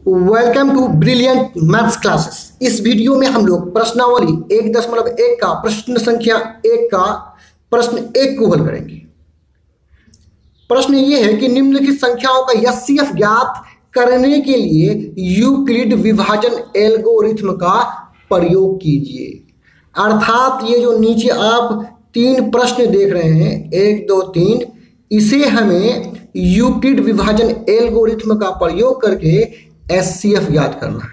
Welcome to brilliant maths classes. इस video में हम लोग प्रश्नावली 1.1 का प्रश्न संख्या 1 का प्रश्न 1 को हल करेंगे। प्रश्न ये है कि निम्नलिखित संख्याओं का एचसीएफ ज्ञात करने के लिए यूक्लिड विभाजन एल्गोरिथ्म का प्रयोग कीजिए। अर्थात ये जो नीचे आप 3 प्रश्न देख रहे हैं 1 2 3, इसे हमें यूक्लिड विभाजन एल्गोरिथ्म का प्रयोग करके एचसीएफ ज्ञात करना है।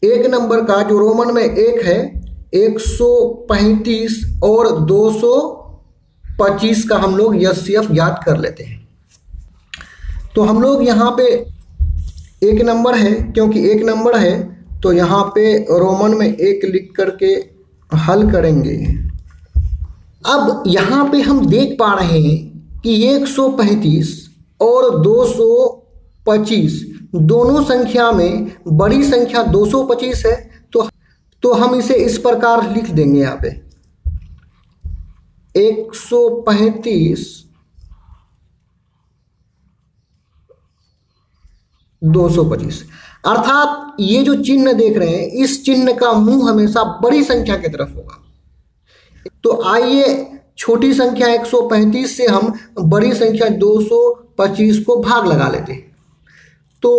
1 नंबर का जो रोमन में 1 है 135 और 225 का हम लोग एचसीएफ ज्ञात कर लेते हैं। तो हम लोग यहाँ पे 1 नंबर है, क्योंकि 1 नंबर है तो यहाँ पे रोमन में 1 लिख करके हल करेंगे। अब यहाँ पे हम देख पा रहे हैं कि 135 और 225 दोनों संख्या में बड़ी संख्या 225 है, तो हम इसे इस प्रकार लिख देंगे। यहाँ पे 135 225, अर्थात ये जो चिन्ह देख रहे हैं इस चिन्ह का मुंह हमेशा बड़ी संख्या की तरफ होगा। तो आइए छोटी संख्या 135 से हम बड़ी संख्या 225 को भाग लगा लेते हैं। तो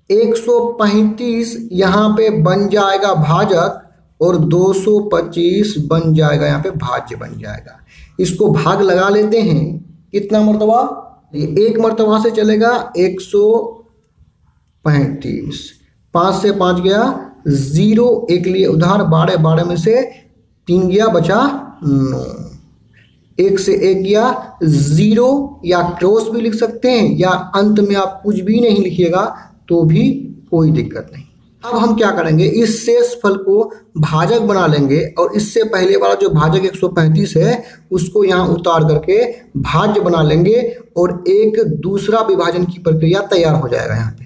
135 यहाँ पे बन जाएगा भाजक और 225 बन जाएगा यहाँ पे भाज्य बन जाएगा। इसको भाग लगा लेते हैं। कितना मर्तबा? ये 1 मर्तबा से चलेगा 135, 5 से 5 गया 0, 1 लिए उधार, 12 में से 3 गया बचा 9, 1 से 1 गया 0, या क्रॉस भी लिख सकते हैं या अंत में आप कुछ भी नहीं लिखिएगा तो भी कोई दिक्कत नहीं। अब हम क्या करेंगे, इस शेष फल को भाजक बना लेंगे और इससे पहले वाला जो भाजक 135 है उसको यहाँ उतार करके भाज्य बना लेंगे और एक दूसरा विभाजन की प्रक्रिया तैयार हो जाएगा। यहाँ पे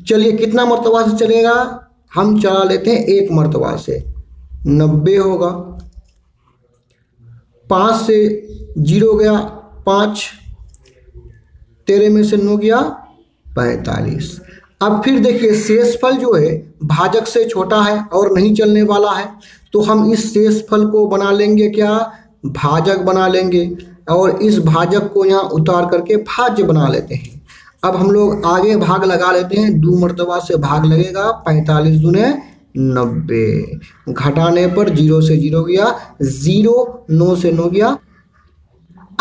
चलिए कितना मर्तबा से चलेगा, हम चला लेते हैं 1 मर्तबा से, 90 होगा। 5 से 0 गया 5, 13 में से 9 गया 45। अब फिर देखिए शेषफल जो है भाजक से छोटा है और नहीं चलने वाला है, तो हम इस शेषफल को बना लेंगे क्या, भाजक बना लेंगे और इस भाजक को यहाँ उतार करके भाज्य बना लेते हैं। अब हम लोग आगे भाग लगा लेते हैं। 2 मर्तबा से भाग लगेगा, 45 दूने 90, घटाने पर 0 से 0 गया 0, 9 से 9 गया।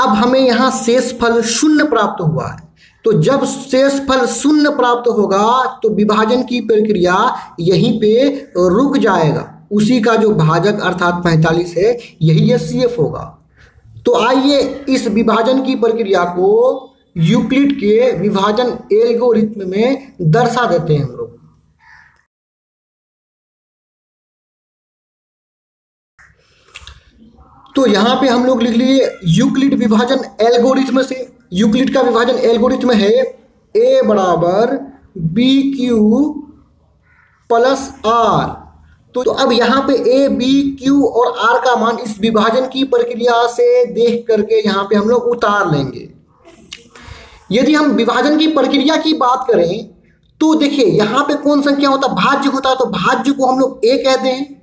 अब हमें यहाँ शेषफल 0 प्राप्त हुआ है। तो जब शेषफल 0 प्राप्त होगा तो विभाजन की प्रक्रिया यहीं पे रुक जाएगा। उसी का जो भाजक अर्थात 45 है यही एचसीएफ होगा। तो आइए इस विभाजन की प्रक्रिया को यूक्लिड के विभाजन एल्गोरिथ्म में दर्शा देते हैं हम लोग। तो यहाँ पे हम लोग लिख लिए यूक्लिड विभाजन एल्गोरिथ्म से। यूक्लिड का विभाजन एल्गोरिथ्म है a बराबर बी क्यू प्लस आर। तो अब यहाँ पे a, b, q और r का मान इस विभाजन की प्रक्रिया से देख करके यहाँ पे हम लोग उतार लेंगे। यदि हम विभाजन की प्रक्रिया की बात करें तो देखिए यहाँ पे कौन संख्या होता है, भाज्य होता है। तो भाज्य को हम लोग a कहते हैं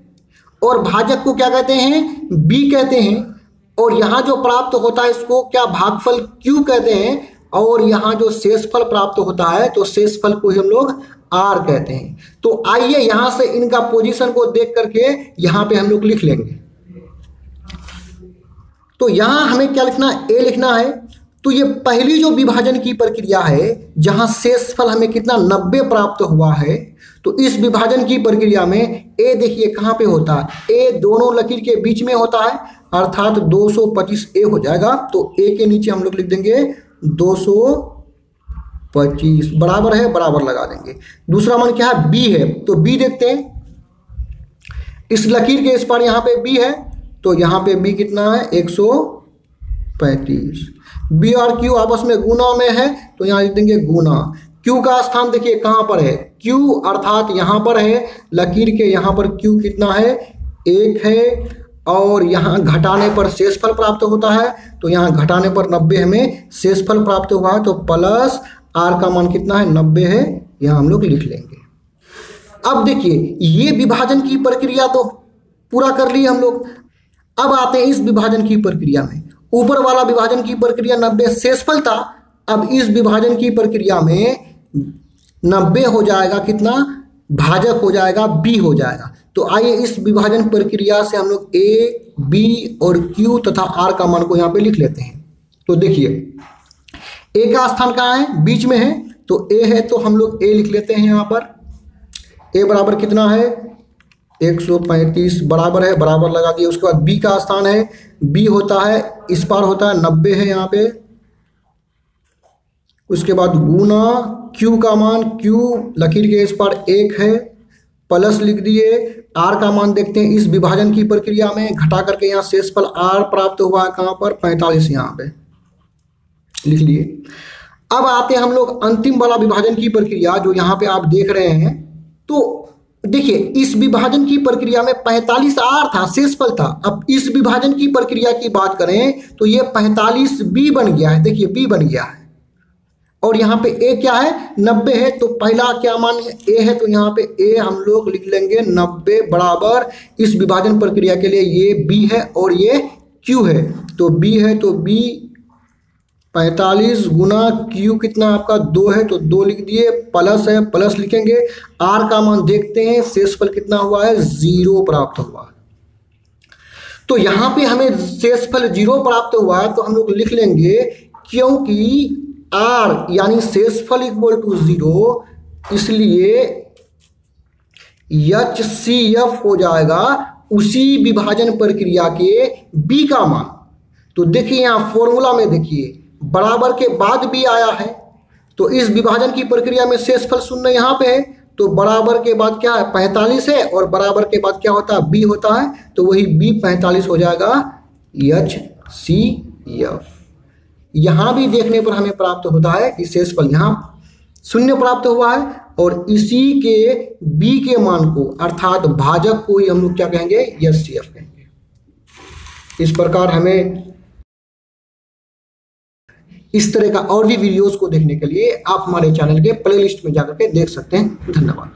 और भाजक को क्या कहते हैं, b कहते हैं। और यहाँ जो प्राप्त होता है इसको क्या भागफल q कहते हैं। और यहाँ जो शेषफल प्राप्त होता है तो शेषफल को ही हम लोग r कहते हैं। तो आइए यहाँ से इनका पोजीशन को देख करके यहाँ पे हम लोग लिख लेंगे। तो यहाँ हमें क्या लिखना है, a लिखना है। तो ये पहली जो विभाजन की प्रक्रिया है जहाँ शेषफल हमें कितना 90 प्राप्त हुआ है, तो इस विभाजन की प्रक्रिया में a देखिए कहाँ पे होता है, a दोनों लकीर के बीच में होता है, अर्थात 225 a हो जाएगा। तो a के नीचे हम लोग लिख देंगे 225, बराबर है, बराबर लगा देंगे। दूसरा मान क्या है, b है, तो b देखते हैं। इस लकीर के इस पार यहाँ पे b है, तो यहाँ पे b कितना है 135। b और q आपस में गुना में है तो यहाँ लिख देंगे गुना। q का स्थान देखिए कहाँ पर है, q अर्थात यहाँ पर है, लकीर के यहाँ पर q कितना है 1 है। और यहाँ घटाने पर शेषफल प्राप्त होता है, तो यहाँ घटाने पर 90 हमें शेषफल प्राप्त हुआ है, तो प्लस आर का मान कितना है 90 है, यहाँ हम लोग लिख लेंगे। अब देखिए ये विभाजन की प्रक्रिया तो पूरा कर लिए हम लोग। अब आते हैं इस विभाजन की प्रक्रिया में। ऊपर वाला विभाजन की प्रक्रिया 90 शेषफल था, अब इस विभाजन की प्रक्रिया में 90 हो जाएगा कितना, भाजक हो जाएगा b हो जाएगा। तो आइए इस विभाजन प्रक्रिया से हम लोग a, b और q तथा r का मान को यहाँ पे लिख लेते हैं। तो देखिए a का स्थान कहाँ है, बीच में है, तो a है तो हम लोग a लिख लेते हैं। यहाँ पर a बराबर कितना है 135 बराबर है, बराबर लगा दिए। उसके बाद b का स्थान है, b होता है इस पार होता है 90 है यहाँ पे। उसके बाद गुना q का मान, q लकीर के इस पार 1 है, प्लस लिख दिए। r का मान देखते हैं इस विभाजन की प्रक्रिया में, घटा करके यहाँ शेषफल r प्राप्त हुआ है कहाँ पर 45, यहाँ पे लिख लिए। अब आते हैं हम लोग अंतिम वाला विभाजन की प्रक्रिया जो यहाँ पे आप देख रहे हैं। तो देखिए इस विभाजन की प्रक्रिया में 45 आर था, शेषफल था। अब इस विभाजन की प्रक्रिया की बात करें तो ये 45 बी बन गया है, देखिए बी बन गया है। और यहाँ पे ए क्या है 90 है, तो पहला क्या मान ए है, तो यहाँ पे ए हम लोग लिख लेंगे 90 बराबर इस विभाजन प्रक्रिया के लिए ये बी है और ये क्यू है। तो बी है तो बी 45 गुना क्यू कितना आपका 2 है, तो 2 लिख दिए, प्लस है प्लस लिखेंगे। आर का मान देखते हैं, शेषफल कितना हुआ है 0 प्राप्त हुआ है। तो यहाँ पे हमें शेषफल 0 प्राप्त हुआ है, तो हम लोग लिख लेंगे क्योंकि आर यानी शेषफल इक्वल टू 0, इसलिए HCF हो जाएगा उसी विभाजन प्रक्रिया के बी का मान। तो देखिए यहाँ फॉर्मूला में देखिए बराबर के बाद भी आया है, तो इस विभाजन की प्रक्रिया में शेषफल 0 यहाँ पे है, तो बराबर के बाद क्या है 45 है, और बराबर के बाद क्या होता है b होता है, तो वही b 45 हो जाएगा HCF। यहाँ भी देखने पर हमें प्राप्त होता है कि शेषफल यहाँ 0 प्राप्त हुआ है, और इसी के b के मान को अर्थात भाजक को ही हम लोग क्या कहेंगे HCF कहेंगे। इस प्रकार हमें इस तरह का और भी वीडियोस को देखने के लिए आप हमारे चैनल के प्लेलिस्ट में जाकर के देख सकते हैं। धन्यवाद।